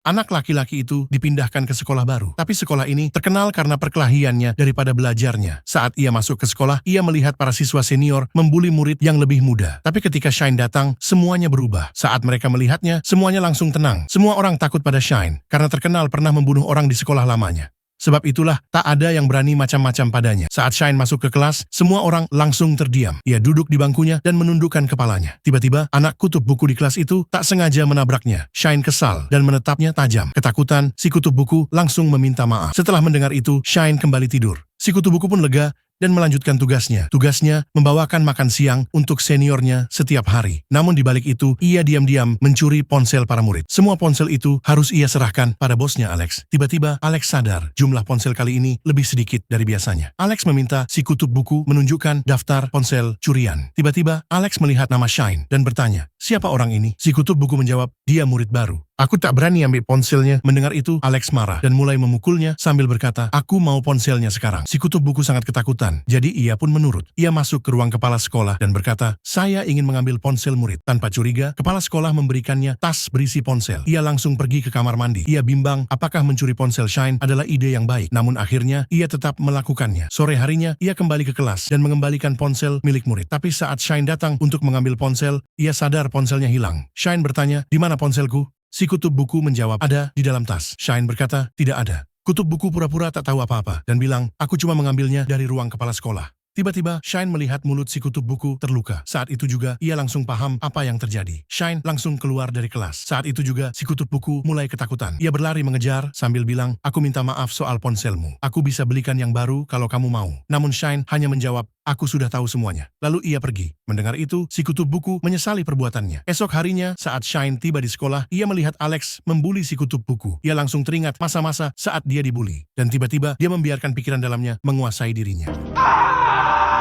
Anak laki-laki itu dipindahkan ke sekolah baru. Tapi sekolah ini terkenal karena perkelahiannya daripada belajarnya. Saat ia masuk ke sekolah, ia melihat para siswa senior membuli murid yang lebih muda. Tapi ketika Shine datang, semuanya berubah. Saat mereka melihatnya, semuanya langsung tenang. Semua orang takut pada Shine karena terkenal pernah membunuh orang di sekolah lamanya. Sebab itulah, tak ada yang berani macam-macam padanya. Saat Shine masuk ke kelas, semua orang langsung terdiam. Ia duduk di bangkunya dan menundukkan kepalanya. Tiba-tiba, anak kutub buku di kelas itu tak sengaja menabraknya. Shine kesal dan menatapnya tajam. Ketakutan, si kutub buku langsung meminta maaf. Setelah mendengar itu, Shine kembali tidur. Si kutub buku pun lega dan melanjutkan tugasnya. Tugasnya membawakan makan siang untuk seniornya setiap hari. Namun di balik itu, ia diam-diam mencuri ponsel para murid. Semua ponsel itu harus ia serahkan pada bosnya Alex. Tiba-tiba, Alex sadar jumlah ponsel kali ini lebih sedikit dari biasanya. Alex meminta si kutub buku menunjukkan daftar ponsel curian. Tiba-tiba, Alex melihat nama Shine dan bertanya, "Siapa orang ini?" Si kutub buku menjawab, "Dia murid baru. Aku tak berani ambil ponselnya." Mendengar itu, Alex marah dan mulai memukulnya sambil berkata, "Aku mau ponselnya sekarang." Si kutub buku sangat ketakutan, jadi ia pun menurut. Ia masuk ke ruang kepala sekolah dan berkata, "Saya ingin mengambil ponsel murid." Tanpa curiga, kepala sekolah memberikannya tas berisi ponsel. Ia langsung pergi ke kamar mandi. Ia bimbang apakah mencuri ponsel Shine adalah ide yang baik. Namun akhirnya, ia tetap melakukannya. Sore harinya, ia kembali ke kelas dan mengembalikan ponsel milik murid. Tapi saat Shine datang untuk mengambil ponsel, ia sadar ponselnya hilang. Shine bertanya, "Di mana ponselku?" Si kutub buku menjawab, "Ada di dalam tas." Shine berkata, "Tidak ada." Kutub buku pura-pura tak tahu apa-apa dan bilang, "Aku cuma mengambilnya dari ruang kepala sekolah." Tiba-tiba, Shine melihat mulut si kutub buku terluka. Saat itu juga, ia langsung paham apa yang terjadi. Shine langsung keluar dari kelas. Saat itu juga, si kutub buku mulai ketakutan. Ia berlari mengejar sambil bilang, "Aku minta maaf soal ponselmu. Aku bisa belikan yang baru kalau kamu mau." Namun Shine hanya menjawab, "Aku sudah tahu semuanya." Lalu ia pergi. Mendengar itu, si kutub buku menyesali perbuatannya. Esok harinya, saat Shine tiba di sekolah, ia melihat Alex membuli si kutub buku. Ia langsung teringat masa-masa saat dia dibuli. Dan tiba-tiba, dia membiarkan pikiran dalamnya menguasai dirinya.